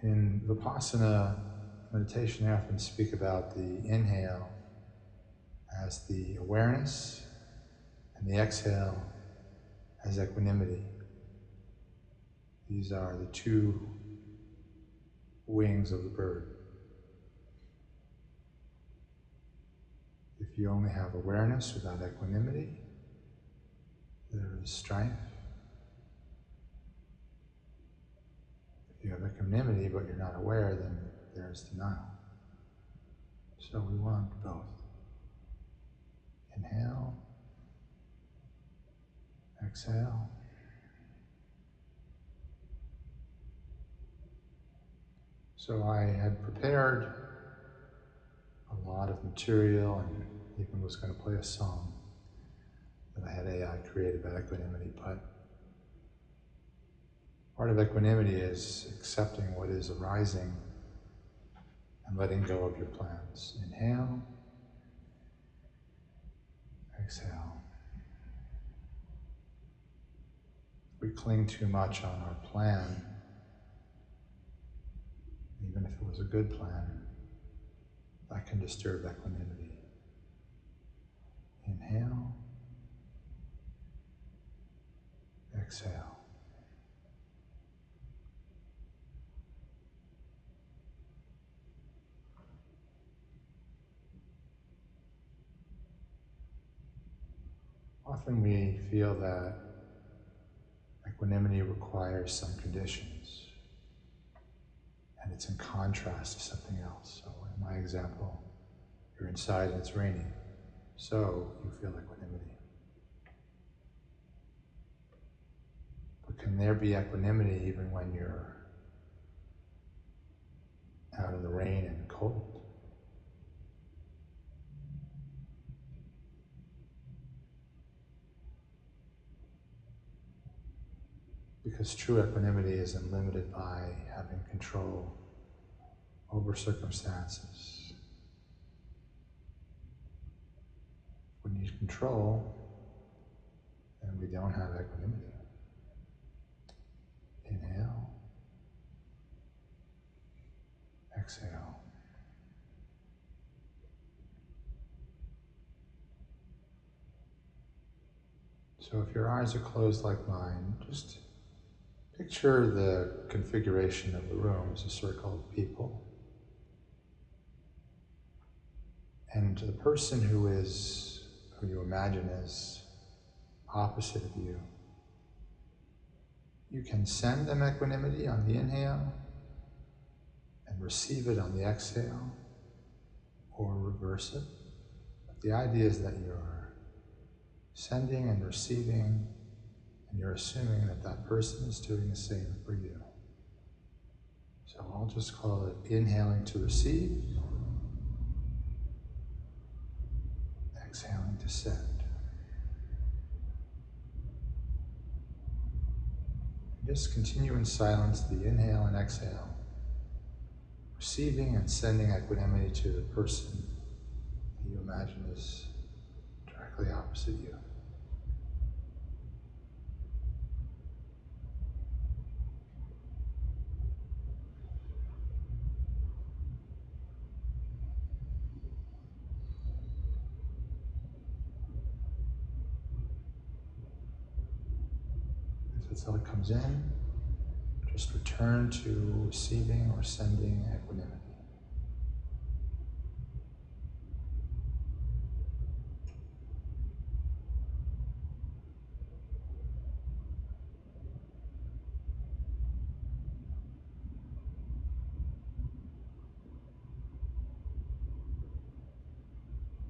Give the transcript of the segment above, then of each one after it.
In Vipassana meditation, I often speak about the inhale as the awareness and the exhale as equanimity. These are the two wings of the bird. If you only have awareness without equanimity, there is strife. If you have equanimity but you're not aware, then there is denial. So we want both. Inhale, exhale. So I had prepared a lot of material and even was going to play a song that I had AI create about equanimity, but part of equanimity is accepting what is arising and letting go of your plans. Inhale, exhale. If we cling too much on our plan, even if it was a good plan, that can disturb equanimity. Inhale, exhale. Often we feel that equanimity requires some conditions, and it's in contrast to something else. So in my example, you're inside and it's raining, so you feel equanimity. But can there be equanimity even when you're out in the rain and cold? Because true equanimity isn't limited by having control over circumstances. If we need control, then we don't have equanimity. Inhale, exhale. So if your eyes are closed like mine, just picture the configuration of the room as a circle of people. And the person who you imagine is opposite of you, you can send them equanimity on the inhale and receive it on the exhale, or reverse it. But the idea is that you're sending and receiving, and you're assuming that that person is doing the same for you. So I'll just call it inhaling to receive, exhaling to send. Just continue in silence the inhale and exhale, receiving and sending equanimity to the person that you imagine is directly opposite you. If that's how it comes in, just return to receiving or sending equanimity.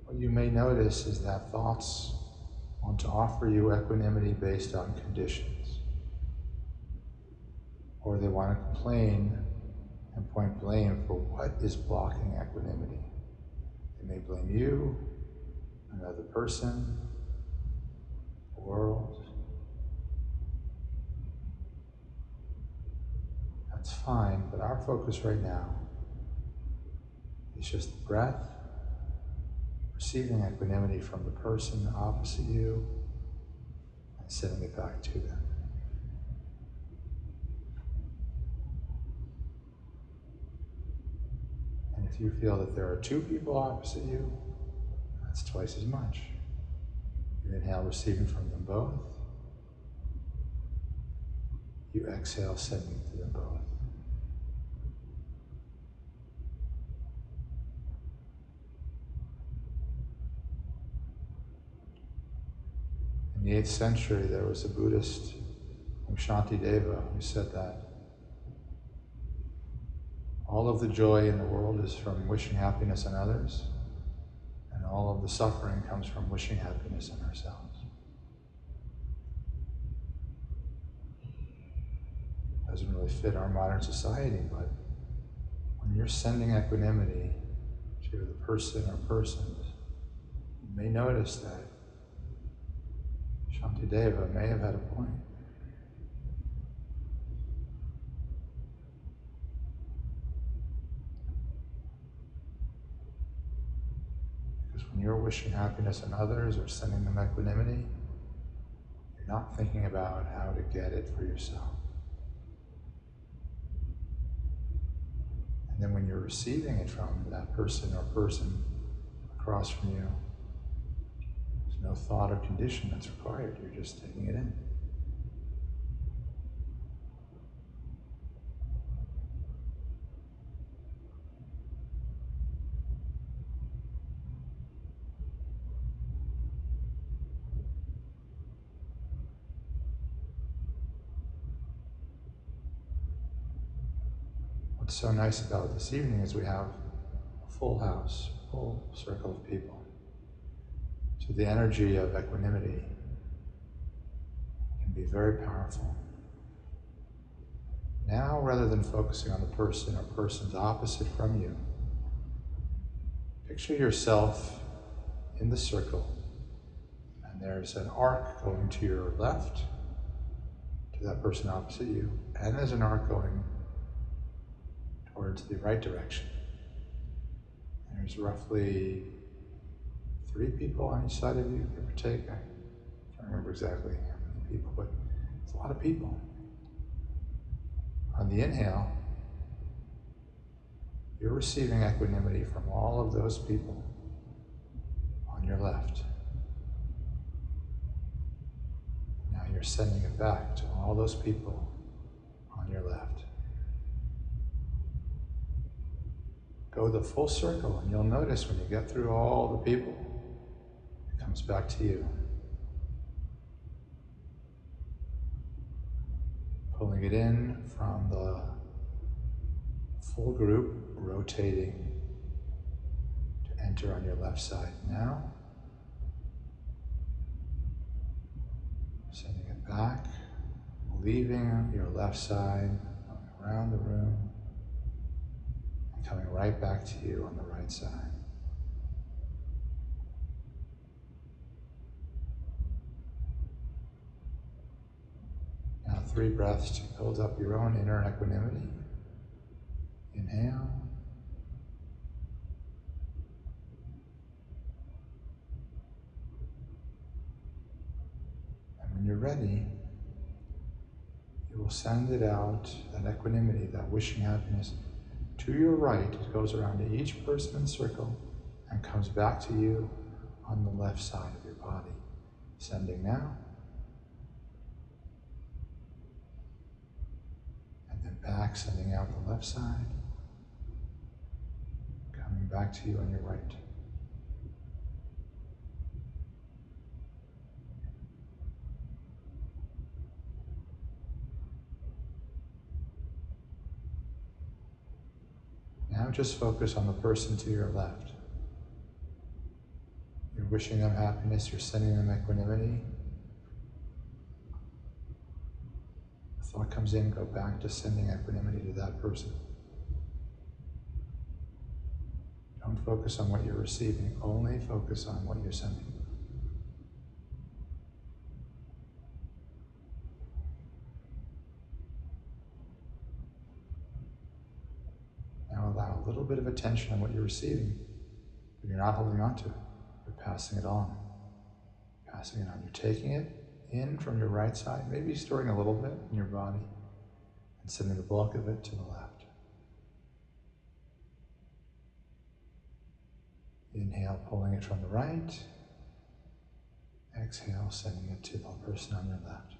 What you may notice is that thoughts want to offer you equanimity based on conditions, or they want to complain and point blame for what is blocking equanimity. They may blame you, another person, the world. That's fine, but our focus right now is just the breath, receiving equanimity from the person opposite you, and sending it back to them. If you feel that there are two people opposite you, that's twice as much. You inhale, receiving from them both. You exhale, sending to them both. In the 8th century, there was a Buddhist named Shantideva who said that all of the joy in the world is from wishing happiness on others, and all of the suffering comes from wishing happiness on ourselves. Doesn't really fit our modern society, but when you're sending equanimity to the person or persons, you may notice that Shantideva may have had a point. Because when you're wishing happiness on others or sending them equanimity, you're not thinking about how to get it for yourself. And then when you're receiving it from that person or person across from you, there's no thought or condition that's required. You're just taking it in. What's so nice about this evening is we have a full house, full circle of people. So the energy of equanimity can be very powerful. Now, rather than focusing on the person or persons opposite from you, picture yourself in the circle, and there's an arc going to your left, to that person opposite you, and there's an arc going towards the right direction. And there's roughly 3 people on each side of you, give or take. I can't remember exactly how many people, but it's a lot of people. On the inhale, you're receiving equanimity from all of those people on your left. Now you're sending it back to all those people on your left. Go the full circle, and you'll notice when you get through all the people, it comes back to you. Pulling it in from the full group, rotating to enter on your left side now. Sending it back, leaving your left side, going around the room, and coming right back to you on the right side. Now 3 breaths to build up your own inner equanimity. Inhale. And when you're ready, you will send it out, that equanimity, that wishing happiness, to your right. It goes around to each person in the circle and comes back to you on the left side of your body. Sending now. And then back, sending out the left side. Coming back to you on your right. Now just focus on the person to your left. You're wishing them happiness, you're sending them equanimity. A thought comes in, go back to sending equanimity to that person. Don't focus on what you're receiving, only focus on what you're sending. Now allow a little bit of attention on what you're receiving, but you're not holding on to it. You're passing it on. Passing it on. You're taking it in from your right side, maybe storing a little bit in your body, and sending the bulk of it to the left. Inhale, pulling it from the right. Exhale, sending it to the person on your left.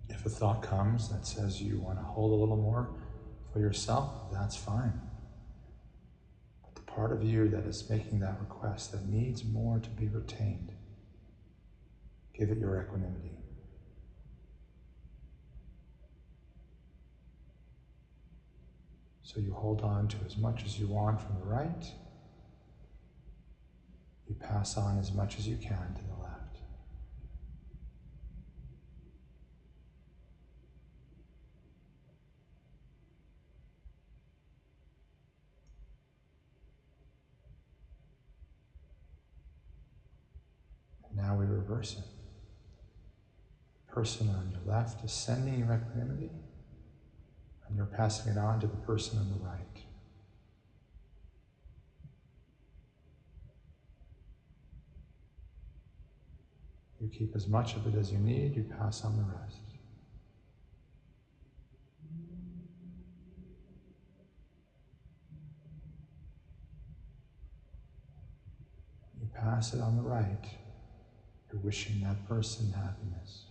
If a thought comes that says you want to hold a little more for yourself, that's fine. But the part of you that is making that request, that needs more to be retained, give it your equanimity. So you hold on to as much as you want from the right. You pass on as much as you can to the left. And now we reverse it. The person on your left is sending your equanimity, and you're passing it on to the person on the right. You keep as much of it as you need, you pass on the rest. You pass it on the right, you're wishing that person happiness.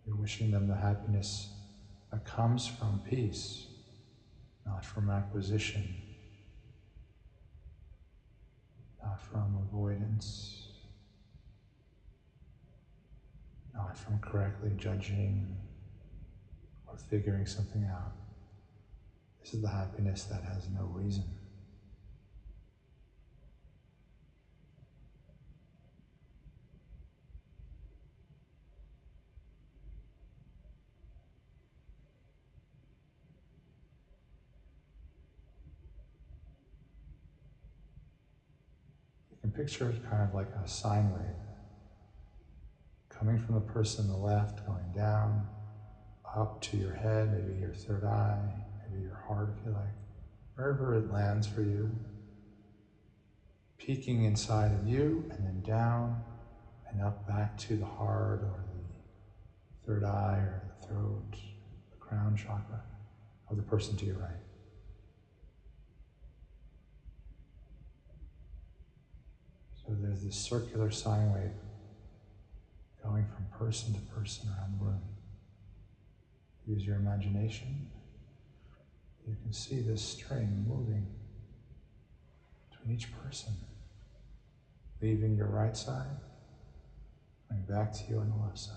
You're wishing them the happiness that comes from peace, not from acquisition, not from avoidance, not from correctly judging or figuring something out. This is the happiness that has no reason. You can picture it kind of like a sine wave, coming from the person on the left, going down, up to your head, maybe your third eye, maybe your heart if you like, wherever it lands for you, peaking inside of you and then down and up back to the heart or the third eye or the throat, the crown chakra of the person to your right. So there's this circular sine wave going from person to person around the room. Use your imagination. You can see this string moving between each person, leaving your right side, coming back to you on the left side.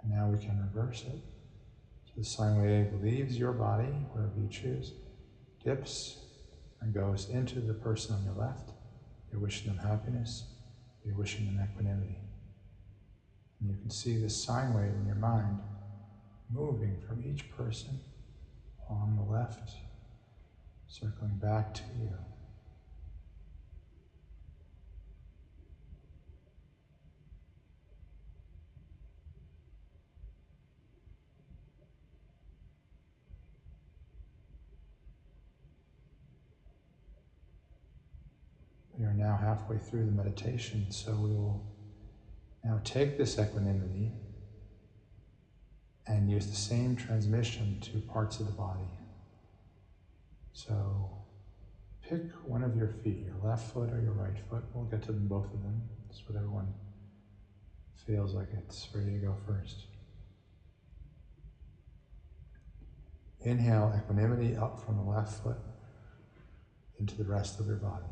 And now we can reverse it. So the sine wave leaves your body, wherever you choose, dips, and goes into the person on your left. You're wishing them happiness. You're wishing them equanimity. And you can see this sine wave in your mind moving from each person on the left, circling back to you. We are now halfway through the meditation, so we will now take this equanimity and use the same transmission to parts of the body. So pick one of your feet, your left foot or your right foot. We'll get to them, both of them. It's what everyone feels like it's ready to go first. Inhale equanimity up from the left foot into the rest of your body.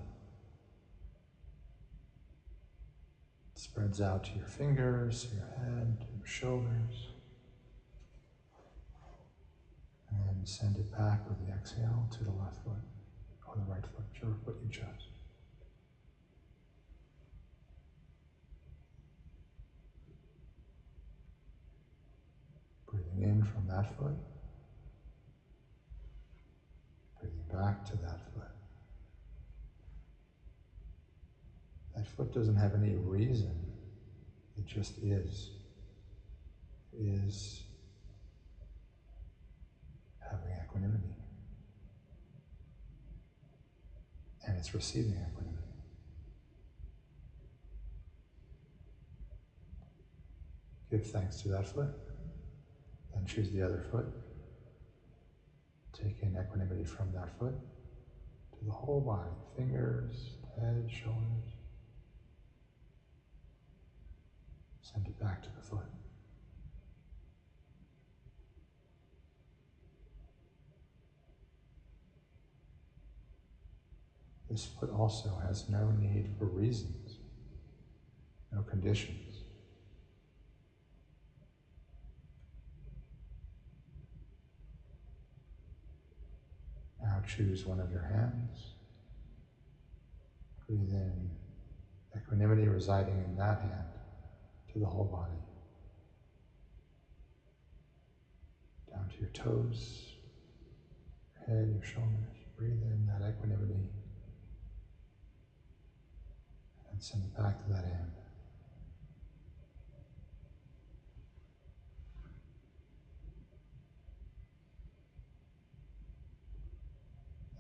It spreads out to your fingers, to your head, to your shoulders. And then send it back with the exhale to the left foot or the right foot, whichever foot you chose. that foot, breathing back to that foot. That foot doesn't have any reason, it just is. It is having equanimity. And it's receiving equanimity. Give thanks to that foot, then choose the other foot. Take in equanimity from that foot to the whole body, fingers, head, shoulders. Send it back to the foot. This foot also has no need for reasons, no conditions. Now choose one of your hands. Breathe in equanimity residing in that hand to the whole body. Down to your toes, your head, your shoulders. Breathe in that equanimity and send it back to that hand.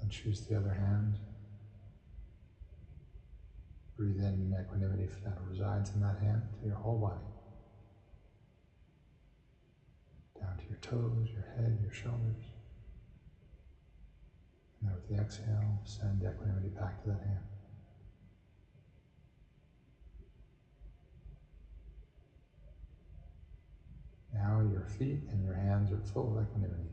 And choose the other hand. Breathe in equanimity that resides in that hand to your whole body. Down to your toes, your head, your shoulders. And then with the exhale, send equanimity back to that hand. Now your feet and your hands are full of equanimity.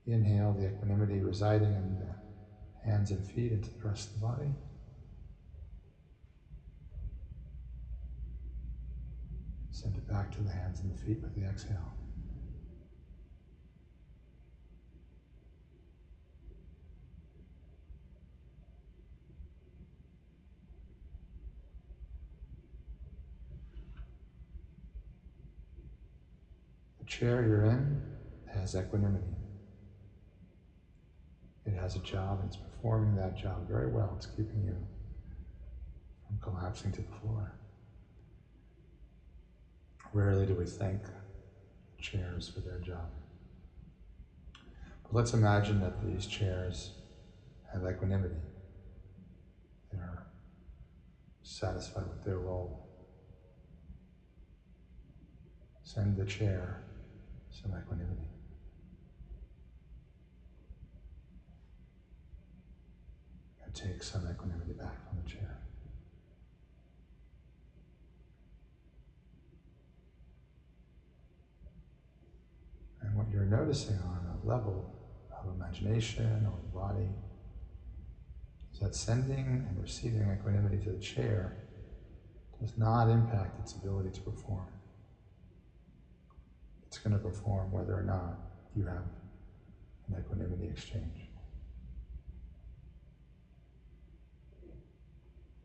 Inhale the equanimity residing in the hands and feet into the rest of the body. Send it back to the hands and the feet with the exhale. The chair you're in has equanimity. It has a job, and it's performing that job very well. It's keeping you from collapsing to the floor. Rarely do we thank chairs for their job. But let's imagine that these chairs have equanimity. They're satisfied with their role. Send the chair some equanimity. And take some equanimity back from the chair. And what you're noticing on a level of imagination or the body is that sending and receiving equanimity to the chair does not impact its ability to perform. It's going to perform whether or not you have an equanimity exchange.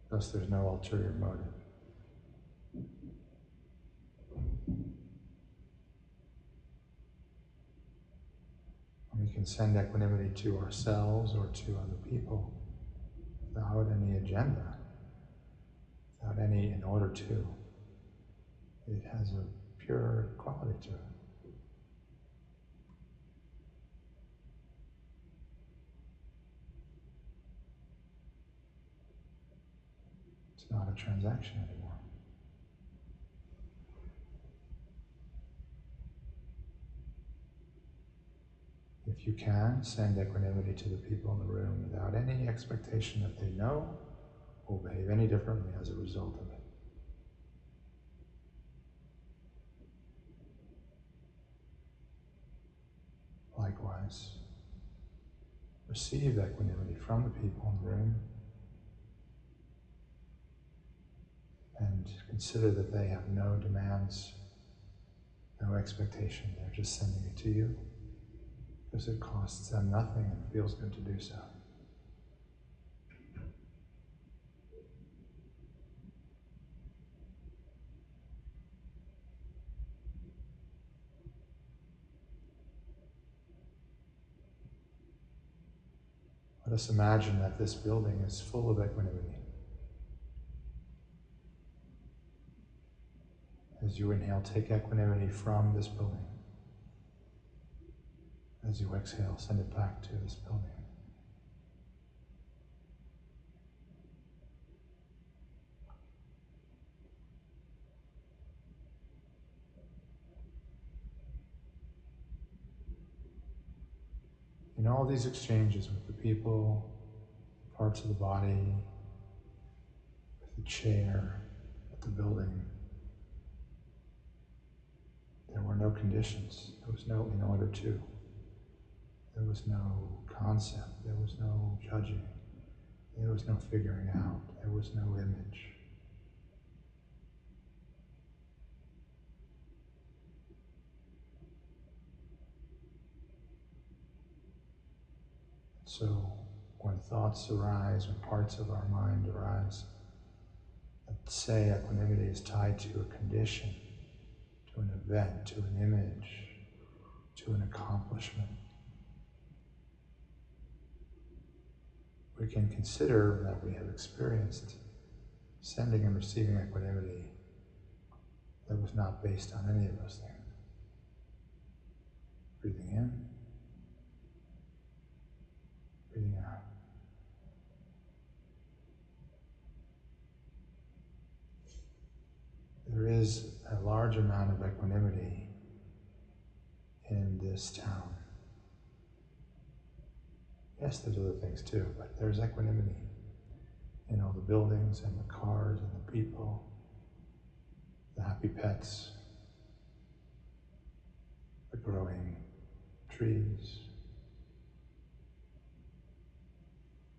Thus, there's no ulterior motive. We can send equanimity to ourselves or to other people without any agenda, without any in order to. It has a pure quality to it. It's not a transaction anymore. If you can, send equanimity to the people in the room without any expectation that they know or behave any differently as a result of it. Likewise, receive equanimity from the people in the room and consider that they have no demands, no expectation. They're just sending it to you because it costs them nothing and feels good to do so. Let us imagine that this building is full of equanimity. As you inhale, take equanimity from this building. As you exhale, send it back to this building. In all these exchanges with the people, parts of the body, with the chair, with the building, there were no conditions. There was no in order to. There was no concept. There was no judging. There was no figuring out. There was no image. So when thoughts arise, when parts of our mind arise, let's say equanimity is tied to a condition, to an event, to an image, to an accomplishment. We can consider that we have experienced sending and receiving equanimity that was not based on any of those things. Breathing in, breathing out. There is a large amount of equanimity in this town. Yes, there's other things too, but there's equanimity in all the buildings and the cars and the people, the happy pets, the growing trees.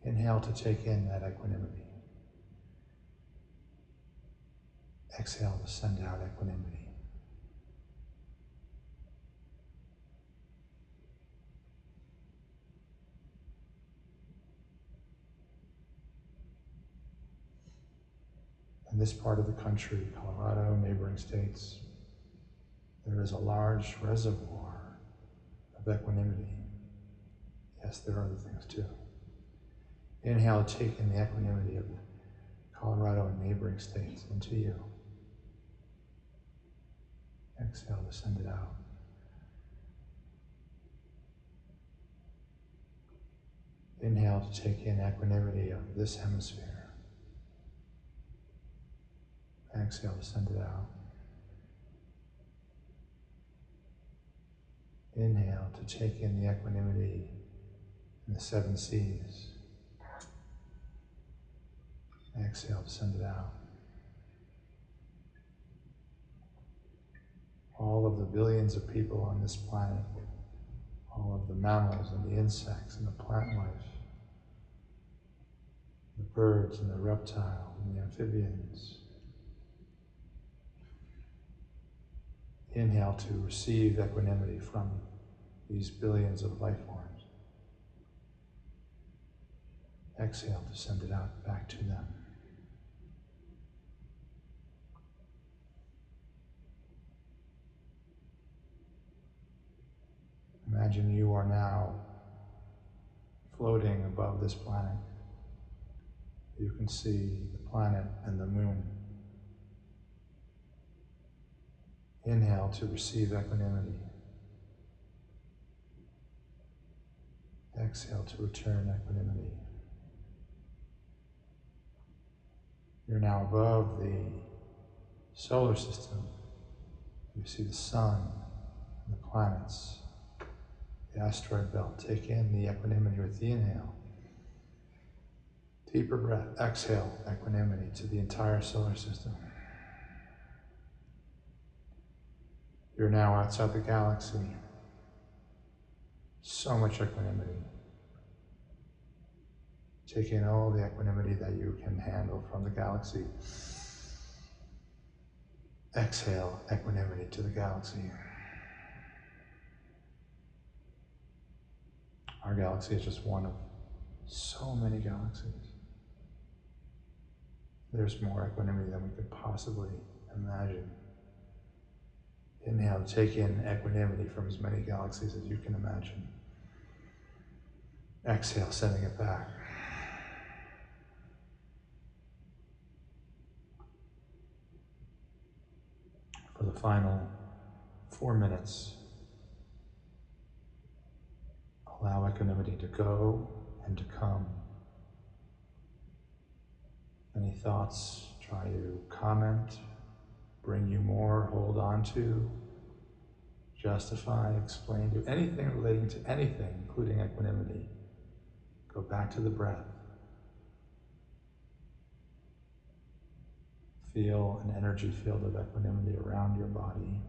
Inhale to take in that equanimity. Exhale to send out equanimity. In this part of the country, Colorado, neighboring states, there is a large reservoir of equanimity. Yes, there are other things too. Inhale to take in the equanimity of the Colorado and neighboring states into you. Exhale to send it out. Inhale to take in equanimity of this hemisphere. Exhale to send it out. Inhale to take in the equanimity in the 7 seas. Exhale to send it out. All of the billions of people on this planet, all of the mammals and the insects and the plant life, the birds and the reptile and the amphibians. Inhale to receive equanimity from these billions of life forms. Exhale to send it out back to them. Imagine you are now floating above this planet. You can see the planet and the moon. Inhale to receive equanimity. Exhale to return equanimity. You're now above the solar system. You see the sun and the planets, the asteroid belt. Take in the equanimity with the inhale. Deeper breath. Exhale, equanimity to the entire solar system. You're now outside the galaxy. So much equanimity. Take in all the equanimity that you can handle from the galaxy. Exhale, equanimity to the galaxy. Our galaxy is just one of so many galaxies. There's more equanimity than we could possibly imagine. Inhale, take in equanimity from as many galaxies as you can imagine. Exhale, sending it back. For the final 4 minutes, allow equanimity to go and to come. Any thoughts, try to comment, bring you more, hold on to, justify, explain, do anything relating to anything, including equanimity. Go back to the breath. Feel an energy field of equanimity around your body.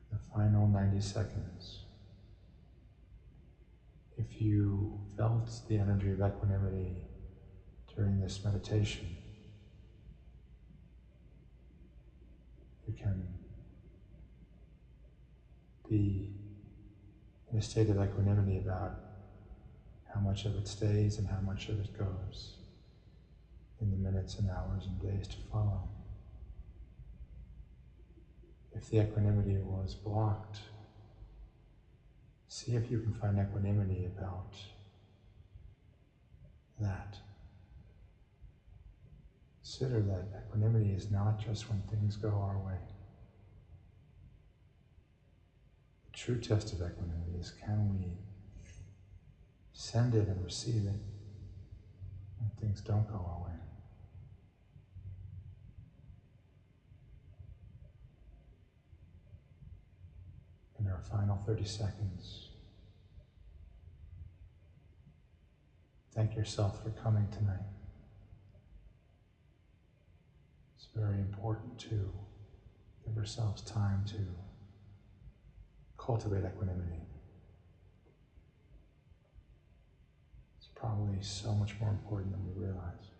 The final 90 seconds. If you felt the energy of equanimity during this meditation, you can be in a state of equanimity about how much of it stays and how much of it goes in the minutes and hours and days to follow. If the equanimity was blocked, see if you can find equanimity about that. Consider that equanimity is not just when things go our way. The true test of equanimity is, can we send it and receive it when things don't go our way? In our final 30 seconds, thank yourself for coming tonight. It's very important to give ourselves time to cultivate equanimity. It's probably so much more important than we realize.